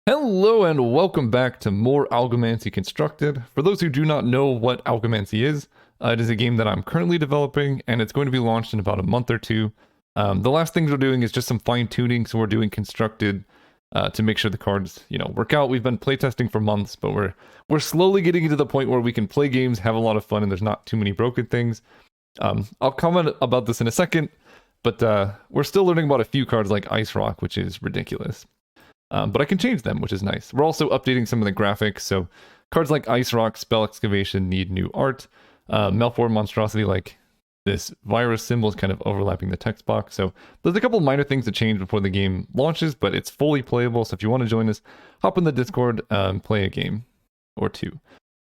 Hello and welcome back to more Algomancy Constructed. For those who do not know what Algomancy is, it is a game that I'm currently developing and it's going to be launched in about a month or two. The last things we're doing is just some fine tuning, so we're doing constructed to make sure the cards, work out. We've been playtesting for months, but we're slowly getting to the point where we can play games, have a lot of fun, and there's not too many broken things. I'll comment about this in a second, but we're still learning about a few cards like Ice Rock, which is ridiculous. But I can change them, which is nice. We're also updating some of the graphics, so cards like Ice Rock, Spell Excavation need new art. Malform Monstrosity, like this virus symbol, is kind of overlapping the text box. So there's a couple minor things to change before the game launches, but it's fully playable. So if you want to join us, hop in the Discord, play a game or two.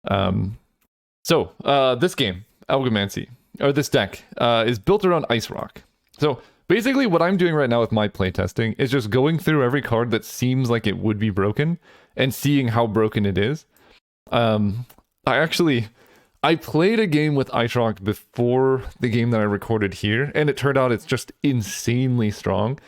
This game, Algomancy, or this deck, is built around Ice Rock. So basically, what I'm doing right now with my playtesting is just going through every card that seems like it would be broken and seeing how broken it is. I played a game with Ice Rock before the game that I recorded here, and it turned out it's just insanely strong.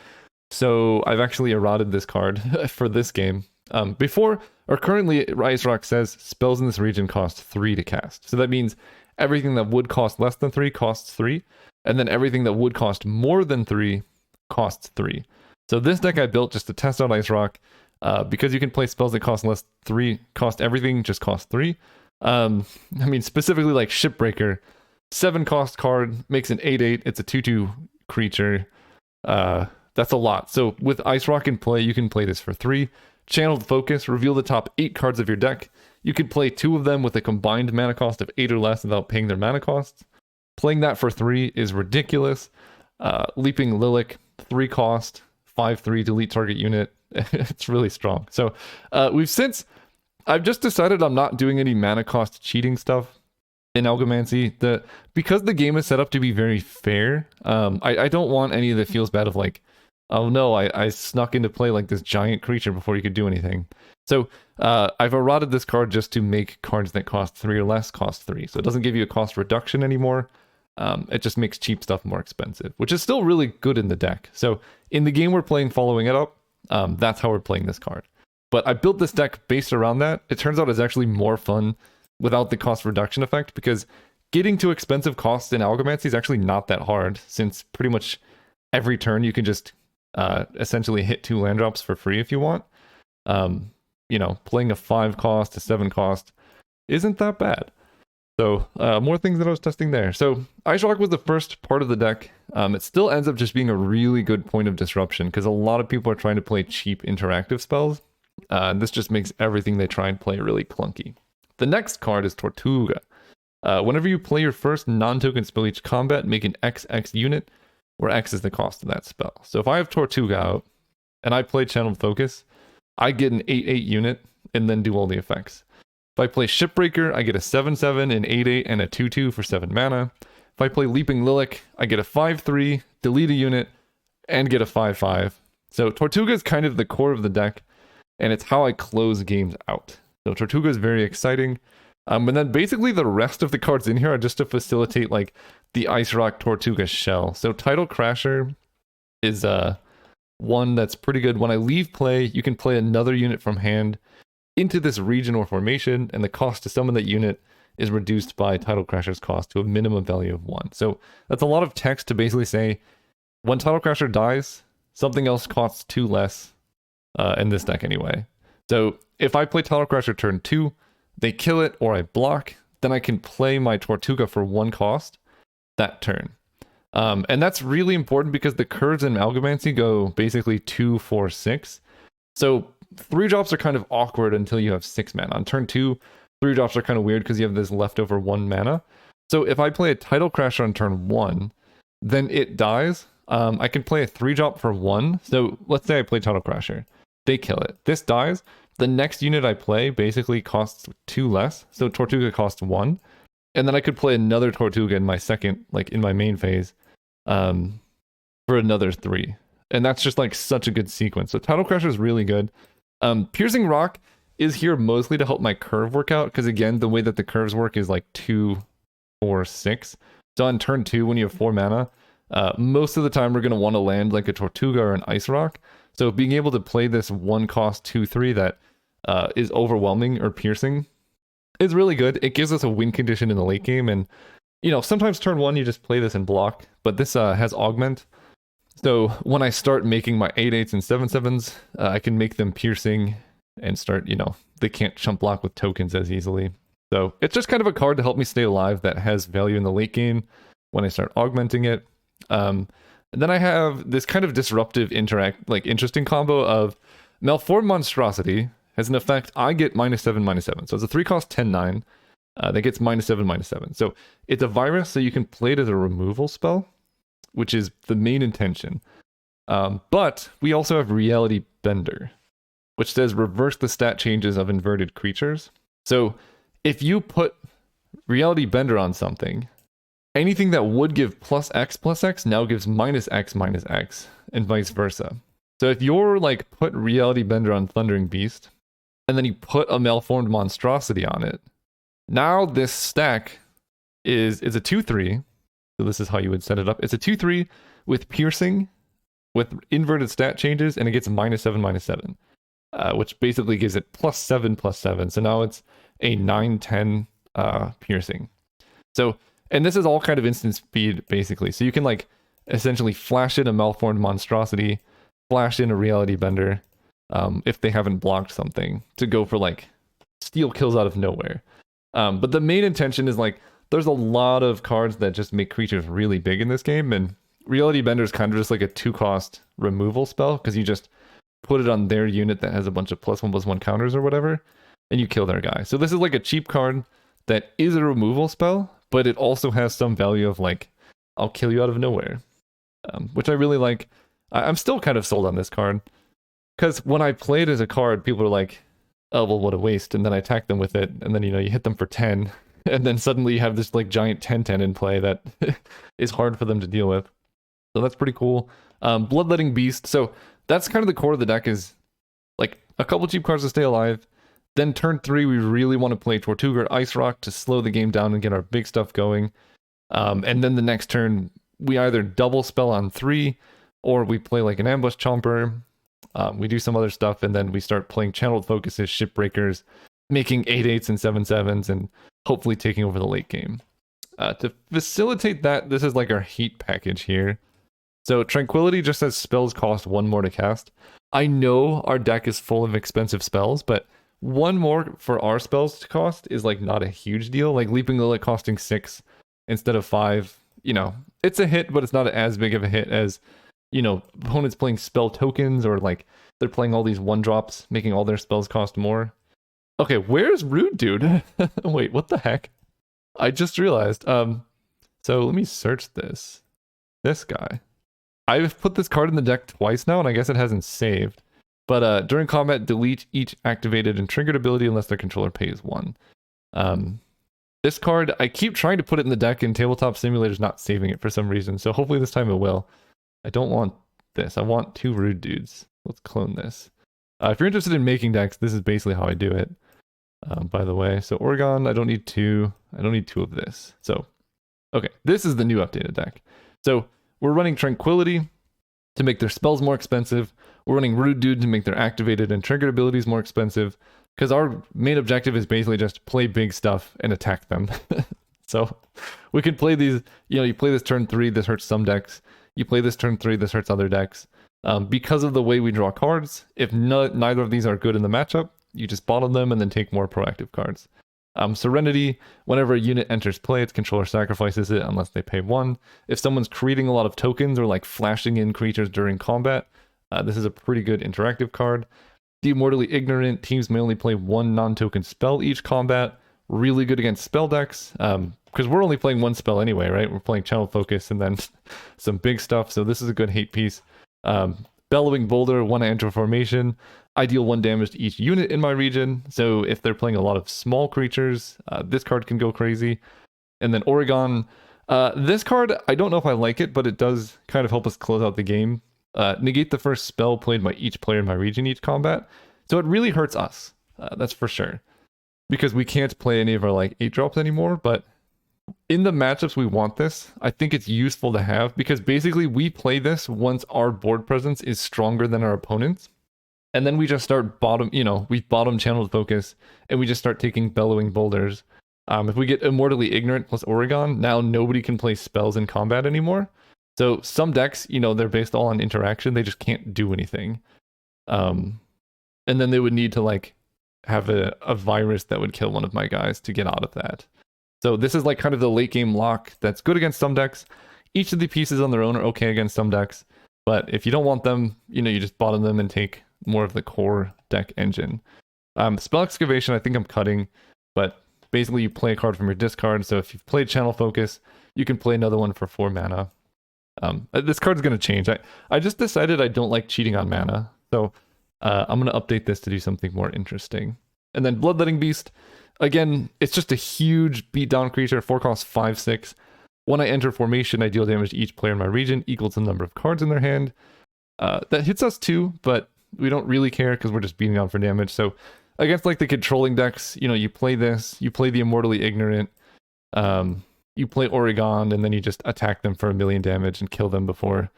So I've actually eroded this card for this game. Currently, Ice Rock says spells in this region cost 3 to cast. So that means everything that would cost less than 3 costs 3. And then everything that would cost more than 3 costs 3. So this deck I built just to test out Ice Rock. Because you can play spells that cost less 3, cost everything, just cost 3. Specifically like Shipbreaker. 7 cost card, makes an 8/8. It's a 2/2 creature. That's a lot. So with Ice Rock in play, you can play this for 3. Channeled Focus, reveal the top 8 cards of your deck. You can play 2 of them with a combined mana cost of 8 or less without paying their mana costs. Playing that for 3 is ridiculous. Leaping Lilac, 3 cost, 5/3 delete target unit. It's really strong. So I've just decided I'm not doing any mana cost cheating stuff in Algomancy. Because the game is set up to be very fair, I don't want any that feels bad of like, oh no, I snuck into play like this giant creature before you could do anything. So I've eroded this card just to make cards that cost 3 or less cost 3. So it doesn't give you a cost reduction anymore. It just makes cheap stuff more expensive, which is still really good in the deck. So in the game we're playing following it up, that's how we're playing this card. But I built this deck based around that. It turns out it's actually more fun without the cost reduction effect, because getting to expensive costs in Algomancy is actually not that hard, since pretty much every turn you can just essentially hit 2 land drops for free if you want. Playing a 5 cost, a 7 cost isn't that bad. So more things that I was testing there. So Ice Rock was the first part of the deck. It still ends up just being a really good point of disruption, because a lot of people are trying to play cheap interactive spells. This just makes everything they try and play really clunky. The next card is Tortuga. Whenever you play your first non-token spell each combat, make an XX unit, where X is the cost of that spell. So if I have Tortuga out, and I play Channeled Focus, I get an 8/8 unit, and then do all the effects. If I play Shipbreaker, I get a 7/7, an 8/8, and a 2/2 for 7 mana. If I play Leaping Lilac, I get a 5/3, delete a unit, and get a 5/5. So Tortuga is kind of the core of the deck, and it's how I close games out. So Tortuga is very exciting. And then basically the rest of the cards in here are just to facilitate like the Ice Rock Tortuga shell. So Tidal Crasher is one that's pretty good. When I leave play, you can play another unit from hand into this region or formation, and the cost to summon that unit is reduced by Tidal Crasher's cost to a minimum value of 1. So that's a lot of text to basically say, when Tidal Crasher dies, something else costs 2 less in this deck anyway. So if I play Tidal Crasher turn 2, they kill it or I block, then I can play my Tortuga for 1 cost that turn. And that's really important because the curves in Algomancy go basically 2, 4, 6. So 3 drops are kind of awkward until you have 6 mana. On turn 2, 3 drops are kind of weird because you have this leftover 1 mana. So if I play a Tidal Crasher on turn 1, then it dies. I can play a 3 drop for 1. So let's say I play Tidal Crasher. They kill it. This dies. The next unit I play basically costs 2 less. So Tortuga costs 1. And then I could play another Tortuga in my second, like in my main phase, for another 3. And that's just like such a good sequence. So Tidal Crasher is really good. Piercing Rock is here mostly to help my curve work out, because again, the way that the curves work is like 2, 4, 6. So on turn 2, when you have 4 mana, most of the time we're going to want to land like a Tortuga or an Ice Rock. So being able to play this 1-cost 2/3 that is overwhelming or piercing is really good. It gives us a win condition in the late game, and sometimes turn 1 you just play this and block, but this has augment. So when I start making my 8/8s and 7/7s, I can make them piercing and start, they can't chump block with tokens as easily. So it's just kind of a card to help me stay alive that has value in the late game when I start augmenting it. And then I have this kind of disruptive interesting combo of Malformed Monstrosity has an effect. I get -7/-7. So it's a 3-cost 10/9 that gets -7/-7. So it's a virus, so you can play it as a removal spell, which is the main intention. But we also have Reality Bender, which says reverse the stat changes of inverted creatures. So if you put Reality Bender on something, anything that would give +X/+X now gives -X/-X, and vice versa. So if you're put Reality Bender on Thundering Beast, and then you put a Malformed Monstrosity on it, now this stack is a 2/3. So this is how you would set it up. It's a 2/3 with piercing, with inverted stat changes, and it gets -7/-7, which basically gives it +7/+7. So now it's a 9/10 piercing. So, and this is all kind of instant speed, basically. So you can essentially flash in a Malformed Monstrosity, flash in a Reality Bender, if they haven't blocked something, to go for steal kills out of nowhere. But the main intention is there's a lot of cards that just make creatures really big in this game, and Reality Bender is kind of just a 2-cost removal spell, because you just put it on their unit that has a bunch of +1/+1 counters or whatever, and you kill their guy. So this is a cheap card that is a removal spell, but it also has some value of I'll kill you out of nowhere, which I really like. I'm still kind of sold on this card, because when I play it as a card, people are like, oh, well, what a waste, and then I attack them with it, and then you hit them for 10, and then suddenly you have this giant 10/10 in play that is hard for them to deal with. So that's pretty cool. Bloodletting Beast. So that's kind of the core of the deck, is a couple cheap cards to stay alive. Then turn 3, we really want to play Tortuga or Ice Rock to slow the game down and get our big stuff going. And then the next turn, we either double spell on 3, or we play an Ambush Chomper. We do some other stuff, and then we start playing Channeled Focuses, Shipbreakers, making 8/8s and 7/7s, and hopefully taking over the late game. To facilitate that, this is our heat package here. So Tranquility just says spells cost 1 more to cast. I know our deck is full of expensive spells, but 1 more for our spells to cost is not a huge deal. Leaping Lilith costing 6 instead of 5. It's a hit, but it's not as big of a hit as opponents playing spell tokens, or they're playing all these 1-drops, making all their spells cost more. Okay, where's Rude Dude? Wait, what the heck? I just realized. So let me search this. This guy. I've put this card in the deck twice now, and I guess it hasn't saved. But during combat, delete each activated and triggered ability unless their controller pays 1. This card, I keep trying to put it in the deck, and Tabletop Simulator's not saving it for some reason, so hopefully this time it will. I don't want this. I want 2 Rude Dudes. Let's clone this. If you're interested in making decks, this is basically how I do it, by the way. So Oregon, I don't need 2. I don't need 2 of this. So, okay, this is the new updated deck. So we're running Tranquility to make their spells more expensive. We're running Rude Dude to make their activated and triggered abilities more expensive, because our main objective is basically just play big stuff and attack them. So we can play these, you play this turn 3, this hurts some decks. You play this turn 3, this hurts other decks. Because of the way we draw cards, if neither of these are good in the matchup, you just bottom them and then take more proactive cards. Serenity, whenever a unit enters play, its controller sacrifices it unless they pay 1. If someone's creating a lot of tokens or flashing in creatures during combat, this is a pretty good interactive card. The Immortally Ignorant, teams may only play 1 non-token spell each combat. Really good against spell decks, because we're only playing 1 spell anyway, right? We're playing Channel Focus and then some big stuff, so this is a good hate piece. Bellowing Boulder, 1 enter formation. I deal 1 damage to each unit in my region, so if they're playing a lot of small creatures, this card can go crazy. And then Oregon, this card, I don't know if I like it, but it does kind of help us close out the game. Negate the first spell played by each player in my region each combat, so it really hurts us, that's for sure. Because we can't play any of our 8-drops anymore, but in the matchups we want this, I think it's useful to have because basically we play this once our board presence is stronger than our opponents. And then we just start bottom, we bottom channeled focus and we just start taking bellowing boulders. If we get Immortally Ignorant plus Oregon, now nobody can play spells in combat anymore. So some decks, they're based all on interaction. They just can't do anything. And then they would need to like have a virus that would kill one of my guys to get out of that. So this is like kind of the late game lock that's good against some decks. Each of the pieces on their own are okay against some decks. But if you don't want them, you just bottom them and take more of the core deck engine. Spell Excavation, I think I'm cutting, but basically you play a card from your discard. So if you've played Channel Focus, you can play another one for 4 mana. This card's going to change. I just decided I don't like cheating on mana. So I'm going to update this to do something more interesting. And then Bloodletting Beast, again, it's just a huge beatdown creature, 4 cost 5/6. When I enter formation, I deal damage to each player in my region equal to the number of cards in their hand. That hits us too, but we don't really care because we're just beating down for damage. So against like the controlling decks, you play this, you play the Immortally Ignorant, you play Oregon, and then you just attack them for 1,000,000 damage and kill them before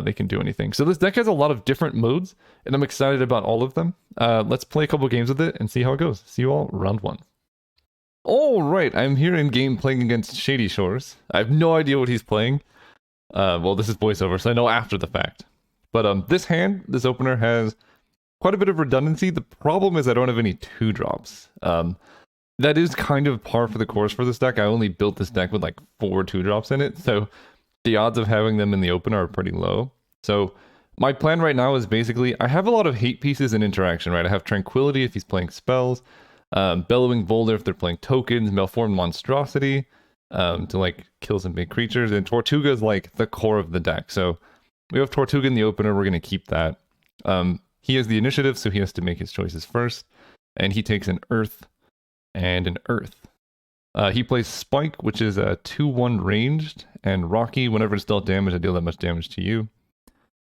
they can do anything. So this deck has a lot of different modes, and I'm excited about all of them. Let's play a couple games with it and see how it goes. See you all round 1. All right, I'm here in game playing against Shady Shores. I have no idea what he's playing. Well, this is voiceover, so I know after the fact. But this opener has quite a bit of redundancy. The problem is I don't have any 2-drops. That is kind of par for the course for this deck. I only built this deck with like 4 2-drops in it, so the odds of having them in the opener are pretty low. So my plan right now is basically, I have a lot of hate pieces in interaction, right? I have Tranquility if he's playing spells, Bellowing Boulder if they're playing tokens, Malformed Monstrosity to like kill some big creatures, and Tortuga is like the core of the deck. So we have Tortuga in the opener, we're going to keep that. He has the initiative, so he has to make his choices first, and he takes an Earth and an Earth. He plays Spike, which is a 2/1 ranged, and Rocky, whenever it's dealt damage, I deal that much damage to you.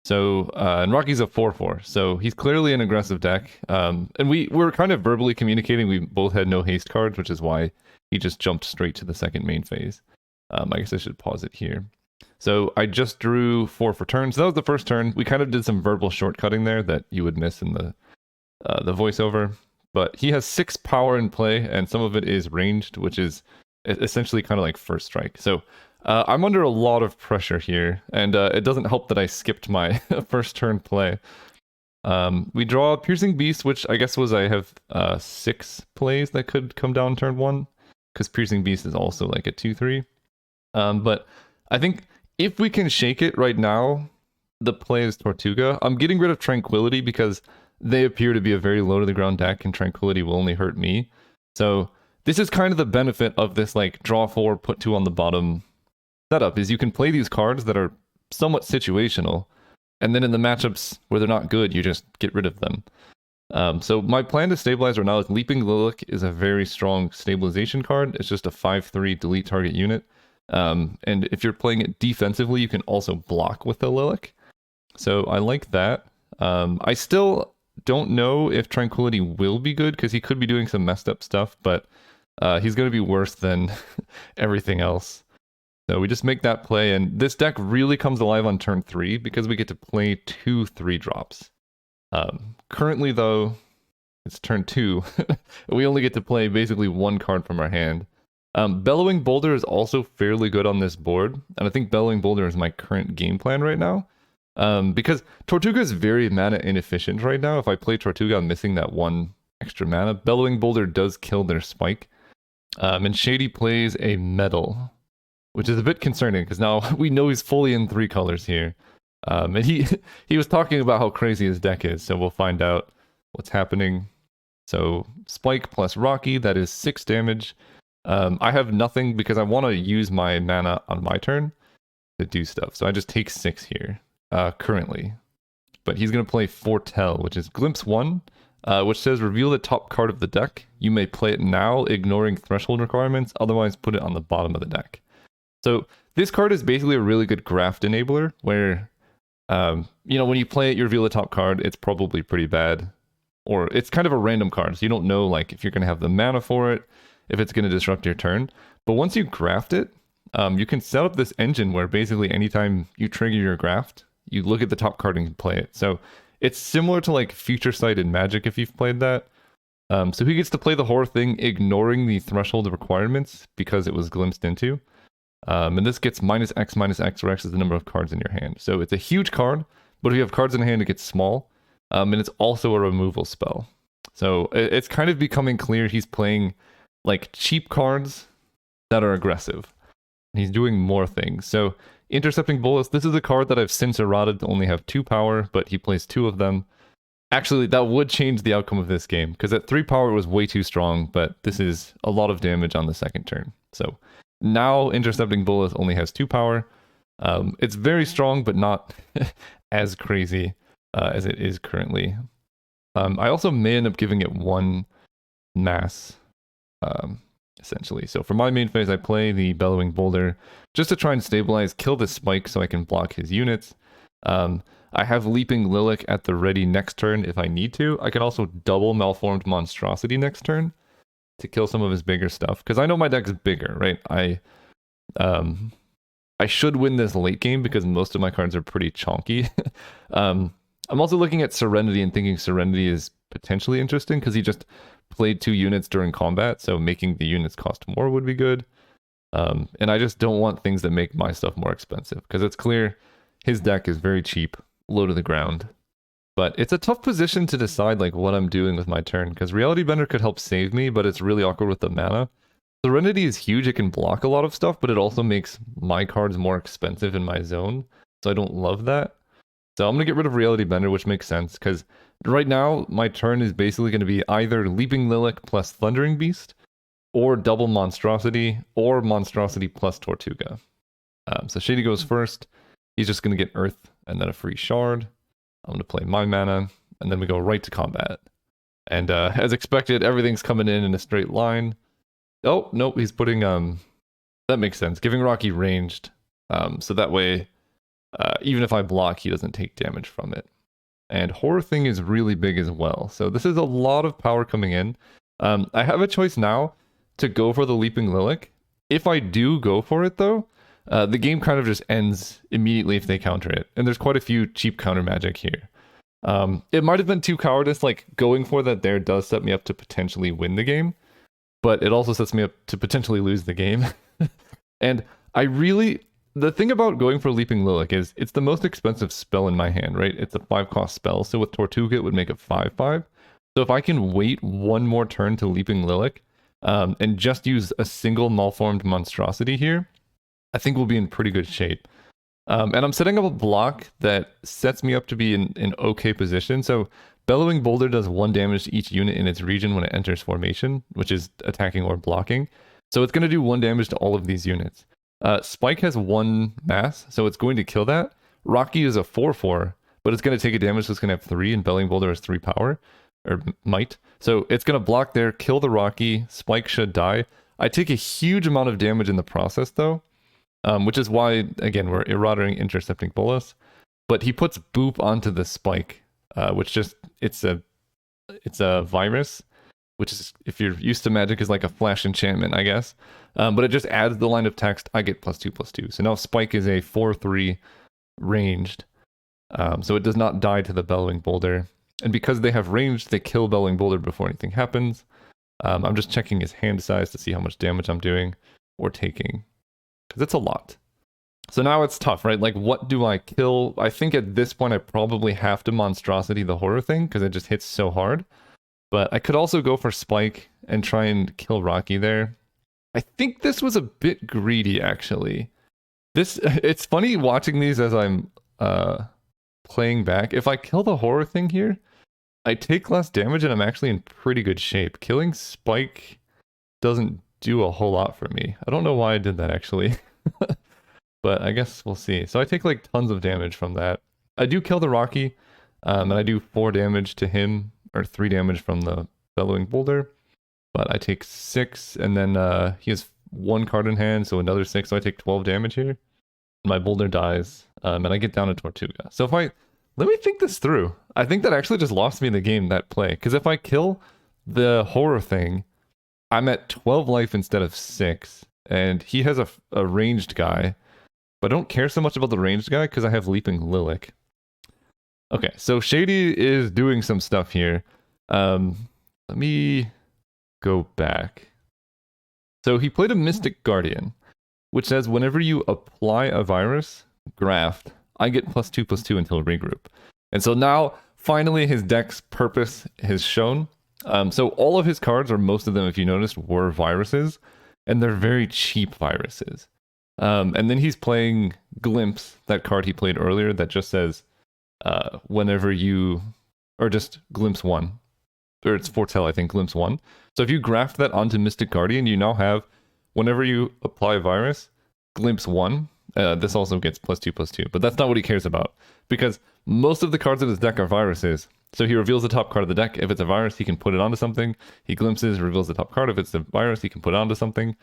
So, and Rocky's a 4/4, so he's clearly an aggressive deck. And we're kind of verbally communicating. We both had no haste cards, which is why he just jumped straight to the second main phase. I guess I should pause it here. So I just drew 4 for turn. So that was the first turn. We kind of did some verbal shortcutting there that you would miss in the voiceover. But he has 6 power in play, and some of it is ranged, which is essentially kind of like first strike. So I'm under a lot of pressure here, and it doesn't help that I skipped my first turn play. We draw Piercing Beast, which I guess was I have 6 plays that could come down turn 1, because Piercing Beast is also like a 2/3. But I think if we can shake it right now, the play is Tortuga. I'm getting rid of Tranquility because they appear to be a very low to the ground deck, and Tranquility will only hurt me. So this is kind of the benefit of this like draw 4, put 2 on the bottom setup, is you can play these cards that are somewhat situational, and then in the matchups where they're not good, you just get rid of them. So my plan to stabilize right now is Leaping Lilac is a very strong stabilization card. It's just a 5/3 delete target unit. And if you're playing it defensively, you can also block with the Lilac. So I like that. I still don't know if Tranquility will be good, because he could be doing some messed up stuff, but he's going to be worse than everything else. So we just make that play, and this deck really comes alive on turn 3 because we get to play 2 3-drops. Currently, though, it's turn 2. We only get to play basically 1 card from our hand. Bellowing Boulder is also fairly good on this board, and I think Bellowing Boulder is my current game plan right now. Because Tortuga is very mana inefficient right now. If I play Tortuga, I'm missing that 1 extra mana. Bellowing Boulder does kill their Spike. And Shady plays a Metal, which is a bit concerning because now we know he's fully in 3 colors here. And he was talking about how crazy his deck is, so we'll find out what's happening. So Spike plus Rocky, that is 6 damage. I have nothing because I want to use my mana on my turn to do stuff. So I just take 6 here. Currently. But he's going to play Foretell, which is Glimpse 1, which says reveal the top card of the deck. You may play it now, ignoring threshold requirements, otherwise put it on the bottom of the deck. So this card is basically a really good graft enabler, where, when you play it, you reveal the top card, it's probably pretty bad. Or it's kind of a random card, so you don't know like if you're going to have the mana for it. if it's going to disrupt your turn. But once you graft it, you can set up this engine where basically anytime you trigger your graft, you look at the top card and play it. So it's similar to like Future Sight in Magic if you've played that. So he gets to play the horror thing, ignoring the threshold requirements because it was glimpsed into. And this gets -X, -X, where X is the number of cards in your hand. So it's a huge card, but if you have cards in hand, it gets small. And it's also a removal spell. So it's kind of becoming clear he's playing like cheap cards that are aggressive. He's doing more things. So Intercepting Bolus, this is a card that I've since errated to only have 2 power, but he plays 2 of them. Actually, that would change the outcome of this game, because at 3 power it was way too strong, but this is a lot of damage on the second turn. So now Intercepting Bolus only has 2 power. It's very strong, but not as crazy as it is currently. I also may end up giving it 1 mass, essentially. So for my main phase, I play the Bellowing Boulder just to try and stabilize, kill this spike so I can block his units. I have Leaping Lilac at the ready next turn if I need to. I can also double Malformed Monstrosity next turn to kill some of his bigger stuff, because I know my deck's bigger, right? I should win this late game because most of my cards are pretty chonky. I'm also looking at Serenity and thinking Serenity is potentially interesting because he just played 2 units during combat, so making the units cost more would be good. And I just don't want things that make my stuff more expensive, because it's clear his deck is very cheap, low to the ground. But it's a tough position to decide like what I'm doing with my turn, because Reality Bender could help save me, but it's really awkward with the mana. Serenity is huge, it can block a lot of stuff, but it also makes my cards more expensive in my zone, so I don't love that. So I'm going to get rid of Reality Bender, which makes sense, because right now my turn is basically going to be either Leaping Lilac plus Thundering Beast, or double Monstrosity, or Monstrosity plus Tortuga. So Shady goes first. He's just going to get Earth and then a free shard. I'm going to play my mana, and then we go right to combat. And as expected, everything's coming in a straight line. Oh, nope, he's putting... that makes sense. Giving Rocky ranged, so that way, even if I block, he doesn't take damage from it. And Horror Thing is really big as well. So this is a lot of power coming in. I have a choice now to go for the Leaping Lilac. If I do go for it, though, the game kind of just ends immediately if they counter it. And there's quite a few cheap counter magic here. It might have been too cowardice, like going for that there does set me up to potentially win the game, but it also sets me up to potentially lose the game. And the thing about going for Leaping Lilac is it's the most expensive spell in my hand, right? It's a 5-cost spell, so with Tortuga it would make it 5/5. So if I can wait 1 more turn to Leaping Lilac, and just use a single Malformed Monstrosity here, I think we'll be in pretty good shape. And I'm setting up a block that sets me up to be in an okay position. So Bellowing Boulder does 1 damage to each unit in its region when it enters formation, which is attacking or blocking. So it's going to do 1 damage to all of these units. Spike has 1 mass, so it's going to kill that. Rocky is a 4/4, but it's going to take a damage, so it's going to have 3, and Bellowing Boulder has 3 power, or might. So it's going to block there, kill the Rocky, Spike should die. I take a huge amount of damage in the process, though. Which is why, again, we're eroding Intercepting Bolus. But he puts Boop onto the Spike, which just, it's a virus, which is, if you're used to Magic, is like a flash enchantment, I guess. But it just adds the line of text, I get +2/+2. So now Spike is a 4/3 ranged. So it does not die to the Bellowing Boulder. And because they have ranged, they kill Bellowing Boulder before anything happens. I'm just checking his hand size to see how much damage I'm doing or taking, because it's a lot. So now it's tough, right? Like, what do I kill? I think at this point I probably have to Monstrosity the Horror Thing because it just hits so hard. But I could also go for Spike and try and kill Rocky there. I think this was a bit greedy, actually. It's funny watching these as I'm playing back. If I kill the Horror Thing here, I take less damage and I'm actually in pretty good shape. Killing Spike doesn't do a whole lot for me. I don't know why I did that, actually. But I guess we'll see. So I take like tons of damage from that. I do kill the Rocky, and I do 4 damage to him, or 3 damage from the Bellowing Boulder. But I take 6, and then he has 1 card in hand, so another 6, so I take 12 damage here. My Boulder dies, and I get down to Tortuga. So let me think this through. I think that actually just lost me the game, that play. Because if I kill the Horror Thing, I'm at 12 life instead of 6, and he has a ranged guy, but I don't care so much about the ranged guy because I have Leaping Lilac. Okay, so Shady is doing some stuff here. Let me go back. So he played a Mystic Guardian, which says whenever you apply a virus, graft, I get +2/+2 until regroup. And so now, finally, his deck's purpose has shown. So all of his cards, or most of them, if you noticed, were viruses, and they're very cheap viruses. And then he's playing Glimpse, that card he played earlier that just says, whenever you, or just Glimpse 1, or it's Foretell, I think, Glimpse 1. So if you graft that onto Mystic Guardian, you now have, whenever you apply a virus, Glimpse 1. This also gets +2/+2, but that's not what he cares about, because most of the cards in his deck are viruses. So he reveals the top card of the deck. If it's a virus, he can put it onto something. He glimpses, reveals the top card. If it's a virus, he can put it onto something.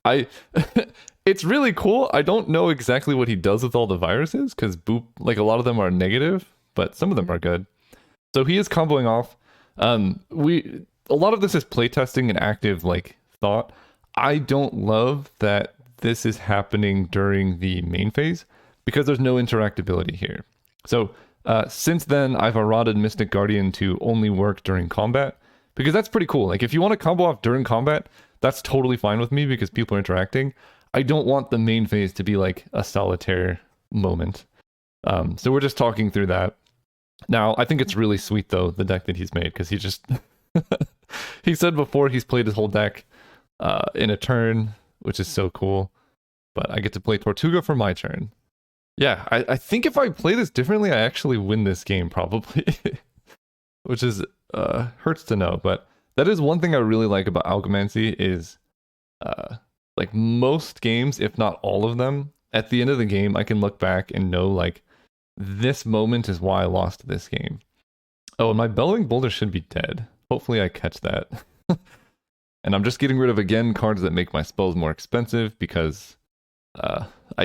It's really cool. I don't know exactly what he does with all the viruses, because like a lot of them are negative, but some of them are good. So he is comboing off. A lot of this is playtesting and active like thought. I don't love that this is happening during the main phase because there's no interactability here. So since then, I've eroded Mystic Guardian to only work during combat, because that's pretty cool. Like, if you want to combo off during combat, that's totally fine with me because people are interacting. I don't want the main phase to be like a solitaire moment. So we're just talking through that. Now, I think it's really sweet, though, the deck that he's made, because he just... he said before he's played his whole deck in a turn, which is so cool. But I get to play Tortuga for my turn. Yeah, I think if I play this differently, I actually win this game, probably. Which is, hurts to know. But that is one thing I really like about Algomancy is, like, most games, if not all of them, at the end of the game, I can look back and know, like, this moment is why I lost this game. Oh, and my Bellowing Boulder should be dead. Hopefully I catch that. And I'm just getting rid of, again, cards that make my spells more expensive because...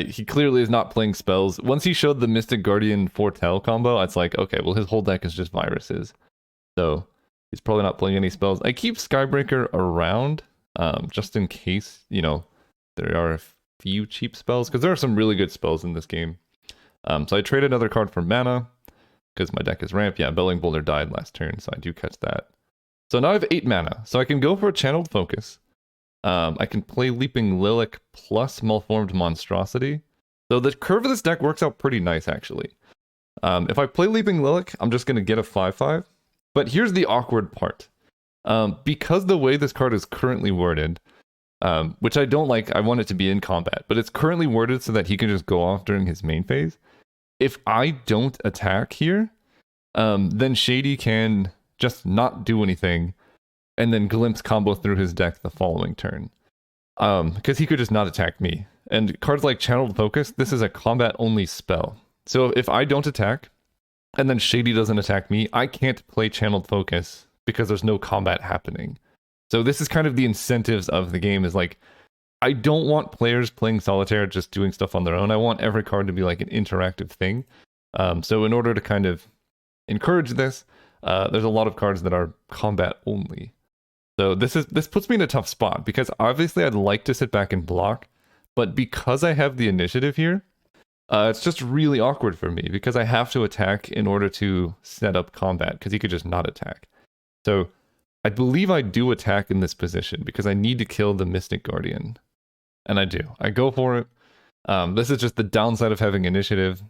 he clearly is not playing spells. Once he showed the Mystic Guardian Foretell combo, it's like, okay, well, his whole deck is just viruses. So he's probably not playing any spells. I keep Skybreaker around, just in case, you know, there are a few cheap spells, because there are some really good spells in this game. So I trade another card for mana, because my deck is ramp. Yeah, Belling Boulder died last turn, so I do catch that. So now I have 8 mana, so I can go for a Channeled Focus. I can play Leaping Lilac plus Malformed Monstrosity. So the curve of this deck works out pretty nice, actually. If I play Leaping Lilac, I'm just going to get a 5/5. But here's the awkward part. Because the way this card is currently worded, which I don't like, I want it to be in combat, but it's currently worded so that he can just go off during his main phase. If I don't attack here, then Shady can just not do anything, and then Glimpse combo through his deck the following turn. Because he could just not attack me. And cards like Channeled Focus, this is a combat-only spell. So if I don't attack, and then Shady doesn't attack me, I can't play Channeled Focus because there's no combat happening. So this is kind of the incentives of the game, is like, I don't want players playing Solitaire just doing stuff on their own. I want every card to be like an interactive thing. So in order to kind of encourage this, there's a lot of cards that are combat-only. So this puts me in a tough spot, because obviously I'd like to sit back and block, but because I have the initiative here, it's just really awkward for me, because I have to attack in order to set up combat, because he could just not attack. So I believe I do attack in this position, because I need to kill the Mystic Guardian. And I do. I go for it. This is just the downside of having initiative,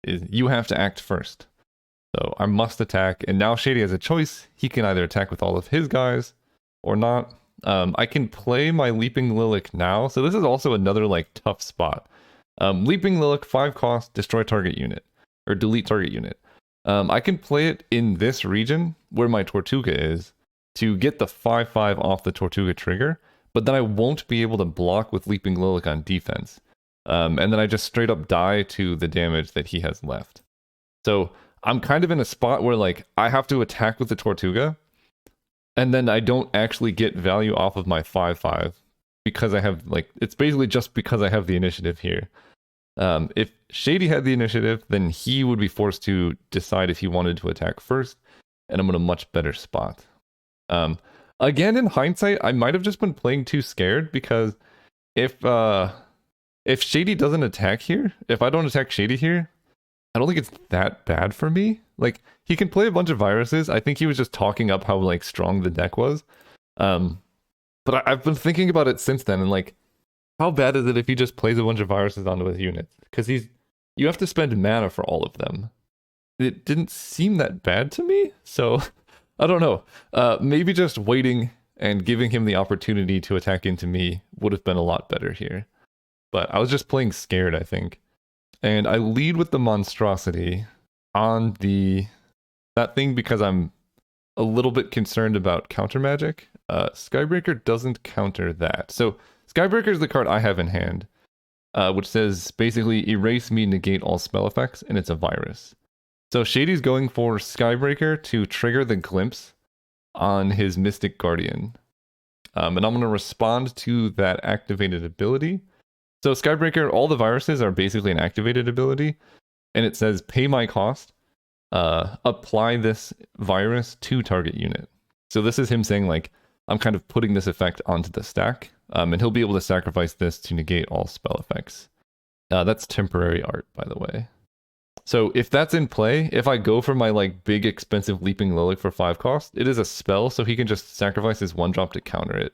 is you have to act first. So I must attack, and now Shady has a choice. He can either attack with all of his guys, or not. I can play my Leaping Lilac now. So this is also another like tough spot. Leaping Lilac, 5 cost, destroy target unit, or delete target unit. I can play it in this region where my Tortuga is to get the 5/5 off the Tortuga trigger, but then I won't be able to block with Leaping Lilac on defense. And then I just straight up die to the damage that he has left. So I'm kind of in a spot where like I have to attack with the Tortuga, and then I don't actually get value off of my 5/5 because I have, like, it's basically just because I have the initiative here. If Shady had the initiative, then he would be forced to decide if he wanted to attack first, and I'm in a much better spot. Again, in hindsight, I might have just been playing too scared because if Shady doesn't attack here, if I don't attack Shady here, I don't think it's that bad for me. Like, he can play a bunch of viruses. I think he was just talking up how like strong the deck was. But I've been thinking about it since then, and like, how bad is it if he just plays a bunch of viruses onto his units? Because you have to spend mana for all of them. It didn't seem that bad to me, so I don't know. Maybe just waiting and giving him the opportunity to attack into me would have been a lot better here. But I was just playing scared, I think. And I lead with the monstrosity on that thing because I'm a little bit concerned about counter magic. Skybreaker doesn't counter that. So Skybreaker is the card I have in hand, which says basically erase me, negate all spell effects, and it's a virus. So Shady's going for Skybreaker to trigger the glimpse on his Mystic Guardian. And I'm going to respond to that activated ability. So Skybreaker, all the viruses are basically an activated ability, and it says pay my cost, apply this virus to target unit. So this is him saying like, I'm kind of putting this effect onto the stack, and he'll be able to sacrifice this to negate all spell effects. That's temporary art, by the way. So if that's in play, if I go for my like big expensive Leaping Lilac for 5 cost, it is a spell, so he can just sacrifice his 1-drop to counter it.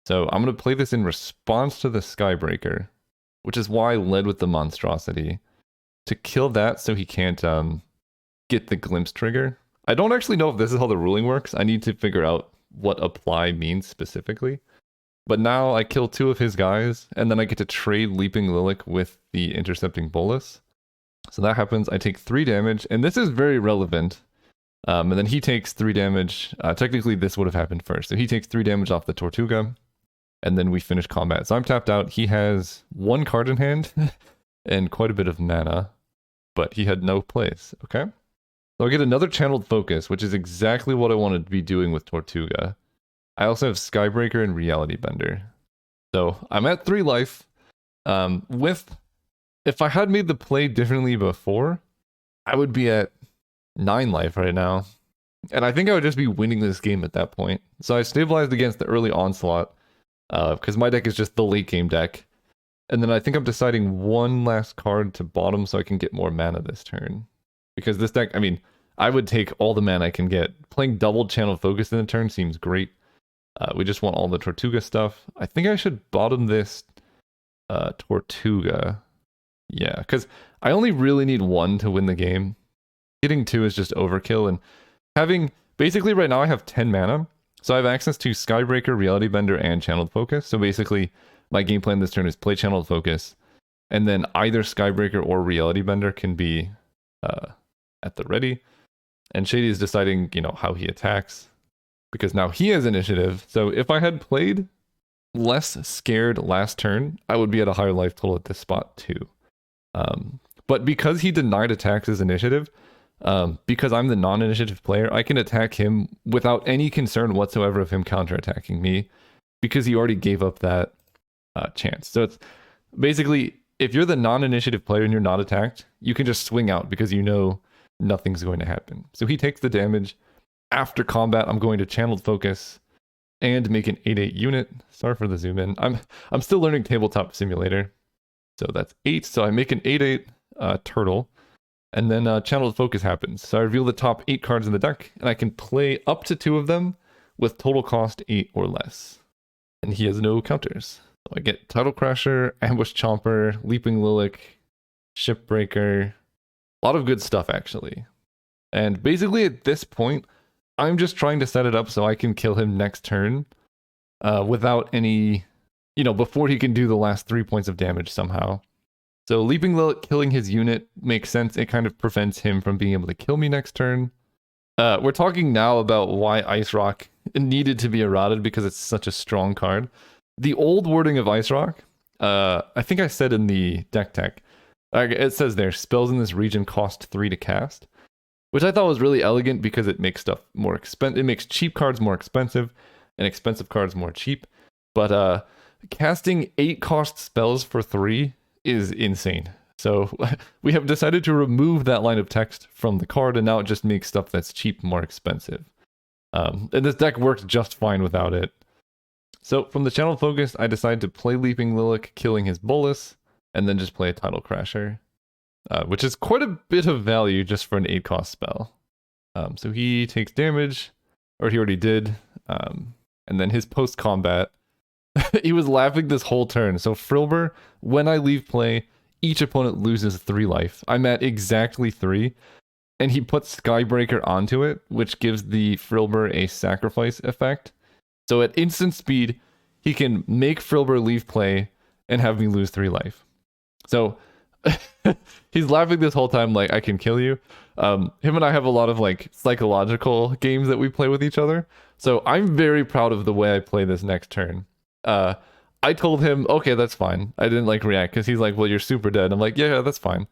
So I'm going to play this in response to the Skybreaker, which is why I led with the monstrosity, to kill that so he can't get the glimpse trigger. I don't actually know if this is how the ruling works. I need to figure out what apply means specifically. But now I kill 2 of his guys, and then I get to trade Leaping Lilac with the intercepting bolus. So that happens. I take 3 damage, and this is very relevant. And then he takes 3 damage. Technically, this would have happened first. So he takes 3 damage off the Tortuga, and then we finish combat. So I'm tapped out. He has 1 card in hand and quite a bit of mana, but he had no plays. Okay. So I get another Channeled Focus, which is exactly what I wanted to be doing with Tortuga. I also have Skybreaker and Reality Bender. So I'm at 3 life. If I had made the play differently before, I would be at 9 life right now. And I think I would just be winning this game at that point. So I stabilized against the early onslaught, because my deck is just the late game deck. And then I think I'm deciding 1 last card to bottom so I can get more mana this turn. Because this deck, I mean, I would take all the mana I can get. Playing double Channel Focus in the turn seems great. We just want all the Tortuga stuff. I think I should bottom this Tortuga. Yeah, because I only really need 1 to win the game. Hitting 2 is just overkill, and having... Basically, right now I have 10 mana, so I have access to Skybreaker, Reality Bender, and Channeled Focus. So basically, my game plan this turn is play Channeled Focus, and then either Skybreaker or Reality Bender can be at the ready. And Shady is deciding, you know, how he attacks, because now he has initiative. So if I had played less scared last turn, I would be at a higher life total at this spot too. But because he denied attacks as initiative, because I'm the non-initiative player, I can attack him without any concern whatsoever of him counterattacking me, because he already gave up that chance. So it's basically, if you're the non-initiative player and you're not attacked, you can just swing out because you know nothing's going to happen. So he takes the damage. After combat, I'm going to Channeled Focus and make an 8/8 unit. Sorry for the zoom in. I'm still learning Tabletop Simulator. So that's 8. So I make an 8/8 turtle, and then Channeled Focus happens. So I reveal the top 8 cards in the deck, and I can play up to 2 of them with total cost 8 or less. And he has no counters. So I get Tidal Crasher, Ambush Chomper, Leaping Lilac, Shipbreaker. A lot of good stuff, actually. And basically at this point, I'm just trying to set it up so I can kill him next turn without any, you know, before he can do the last 3 points of damage somehow. So Leaping Lilac killing his unit makes sense. It kind of prevents him from being able to kill me next turn. We're talking now about why Ice Rock needed to be eroded because it's such a strong card. The old wording of Ice Rock, I think I said in the deck tech, it says there, spells in this region cost 3 to cast, which I thought was really elegant because it makes stuff more expensive. It makes cheap cards more expensive and expensive cards more cheap. But casting 8 cost spells for 3 is insane. So we have decided to remove that line of text from the card, and now it just makes stuff that's cheap more expensive. And this deck works just fine without it. So from the channel focus, I decided to play Leaping Lilac, killing his Bolus, and then just play a Tidal Crasher, which is quite a bit of value just for an 8-cost spell. So he takes damage, or he already did, and then his post-combat, he was laughing this whole turn. So Frilber, when I leave play, each opponent loses 3 life. I'm at exactly 3, and he puts Skybreaker onto it, which gives the Frilber a sacrifice effect. So at instant speed, he can make Frilber leave play and have me lose 3 life. So he's laughing this whole time like, I can kill you. Him and I have a lot of like psychological games that we play with each other. So I'm very proud of the way I play this next turn. I told him, okay, that's fine. I didn't like react because he's like, well, you're super dead. I'm like, yeah, that's fine.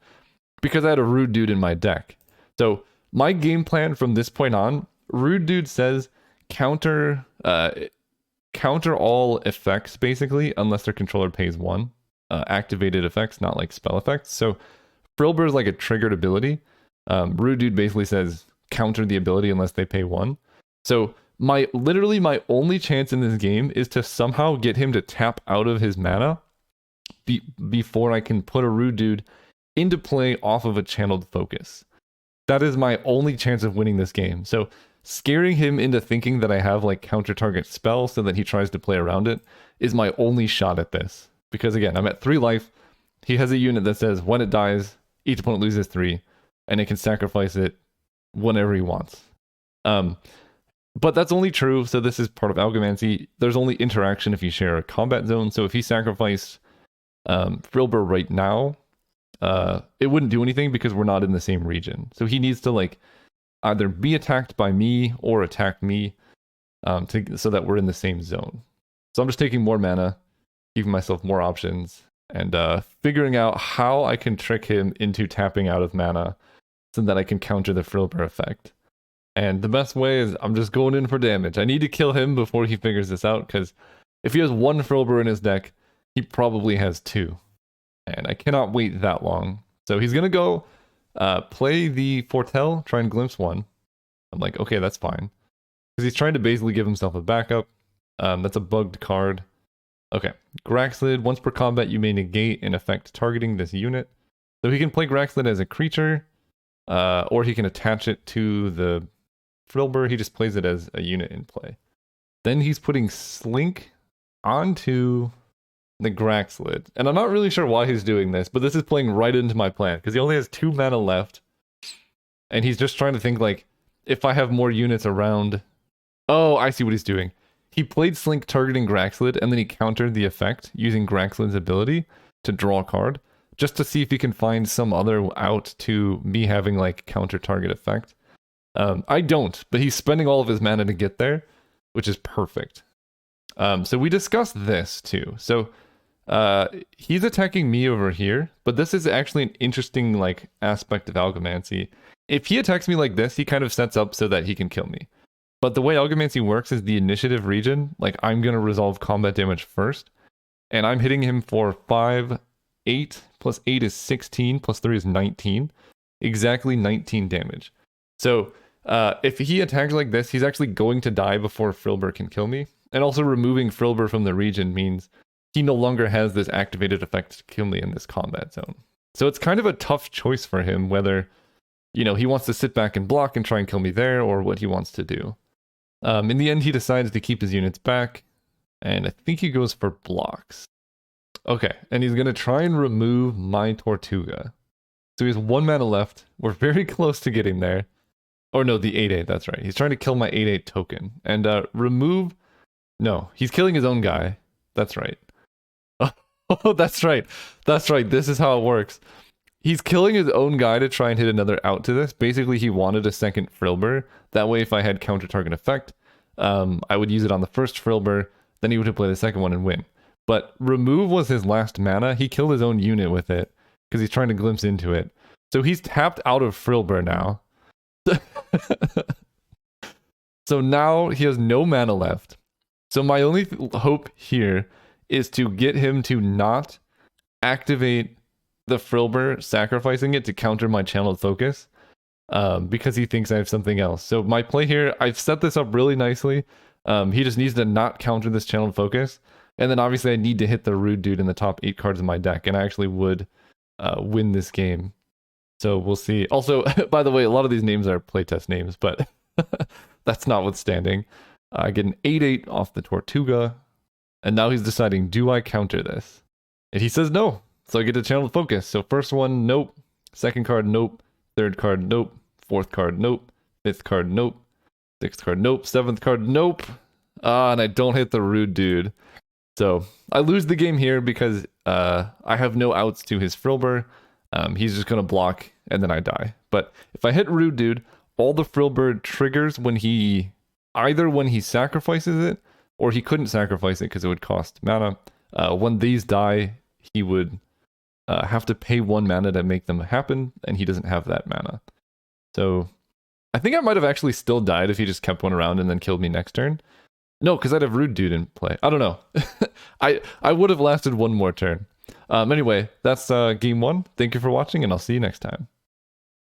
Because I had a Rude Dude in my deck. So my game plan from this point on, Rude Dude says counter all effects basically, unless their controller pays 1. Activated effects, not like spell effects. So Frilber is like a triggered ability. Rude Dude basically says counter the ability unless they pay 1. So literally my only chance in this game is to somehow get him to tap out of his mana before I can put a Rude Dude into play off of a channeled focus. That is my only chance of winning this game. So scaring him into thinking that I have like counter target spell so that he tries to play around it is my only shot at this. Because again, I'm at 3 life. He has a unit that says when it dies, each opponent loses 3, and it can sacrifice it whenever he wants. But that's only true, so this is part of Algomancy. There's only interaction if you share a combat zone, so if he sacrificed Frilber right now, it wouldn't do anything because we're not in the same region. So he needs to like either be attacked by me or attack me so that we're in the same zone. So I'm just taking more mana, giving myself more options, and figuring out how I can trick him into tapping out of mana so that I can counter the Frilber effect. And the best way is I'm just going in for damage. I need to kill him before he figures this out, because if he has 1 Frilber in his deck, he probably has 2. And I cannot wait that long. So he's going to go play the Foretell, try and glimpse 1. I'm like, okay, that's fine. Because he's trying to basically give himself a backup. That's a bugged card. Okay, Graxlid, once per combat you may negate an effect targeting this unit. So he can play Graxlid as a creature, or he can attach it to the Frilber. He just plays it as a unit in play. Then he's putting Slink onto the Graxlid. And I'm not really sure why he's doing this, but this is playing right into my plan, because he only has 2 mana left. And he's just trying to think, like, if I have more units around... Oh, I see what he's doing. He played Slink targeting Graxlid, and then he countered the effect using Graxlid's ability to draw a card, just to see if he can find some other out to me having, like, counter-target effect. I don't, but he's spending all of his mana to get there, which is perfect. So we discussed this, too. So he's attacking me over here, but this is actually an interesting, like, aspect of Algomancy. If he attacks me like this, he kind of sets up so that he can kill me. But the way Algomancy works is the initiative region, like, I'm going to resolve combat damage first, and I'm hitting him for 5, 8, plus 8 is 16, plus 3 is 19. Exactly 19 damage. So if he attacks like this, he's actually going to die before Frilber can kill me. And also removing Frilber from the region means he no longer has this activated effect to kill me in this combat zone. So it's kind of a tough choice for him whether, you know, he wants to sit back and block and try and kill me there, or what he wants to do. In the end, he decides to keep his units back, and I think he goes for blocks. Okay, and he's going to try and remove my Tortuga. So he has 1 mana left. We're very close to getting there. Or no, the 8/8, that's right. He's trying to kill my 8/8 token. And remove... No, he's killing his own guy. That's right. Oh, that's right. That's right. This is how it works. He's killing his own guy to try and hit another out to this. Basically, he wanted a second Frilber. That way, if I had counter-target effect, I would use it on the first Frilber, then he would play the second one and win. But remove was his last mana. He killed his own unit with it, because he's trying to glimpse into it. So he's tapped out of Frilber now. So now he has no mana left. So my only hope here is to get him to not activate the Frilber, sacrificing it to counter my channeled focus. because he thinks I have something else. So my play here, I've set this up really nicely. He just needs to not counter this channeled focus. And then obviously I need to hit the rude dude in the top 8 cards of my deck, and I actually would win this game. So we'll see. Also, by the way, a lot of these names are playtest names, but that's notwithstanding. I get an 8/8 off the Tortuga, and now he's deciding, do I counter this? And he says no. So I get to channel focus. So first one, nope. Second card, nope. Third card, nope. Fourth card, nope. Fifth card, nope. Sixth card, nope. Seventh card, nope. And I don't hit the rude dude. So I lose the game here because I have no outs to his Frilbur. He's just going to block, and then I die. But if I hit rude dude, all the Frilbur triggers when he sacrifices it, or he couldn't sacrifice it because it would cost mana. When these die, he would have to pay 1 mana to make them happen, and he doesn't have that mana. So I think I might have actually still died if he just kept one around and then killed me next turn. No, because I'd have rude dude in play. I don't know. I would have lasted one more turn. Anyway, that's game 1. Thank you for watching, and I'll see you next time.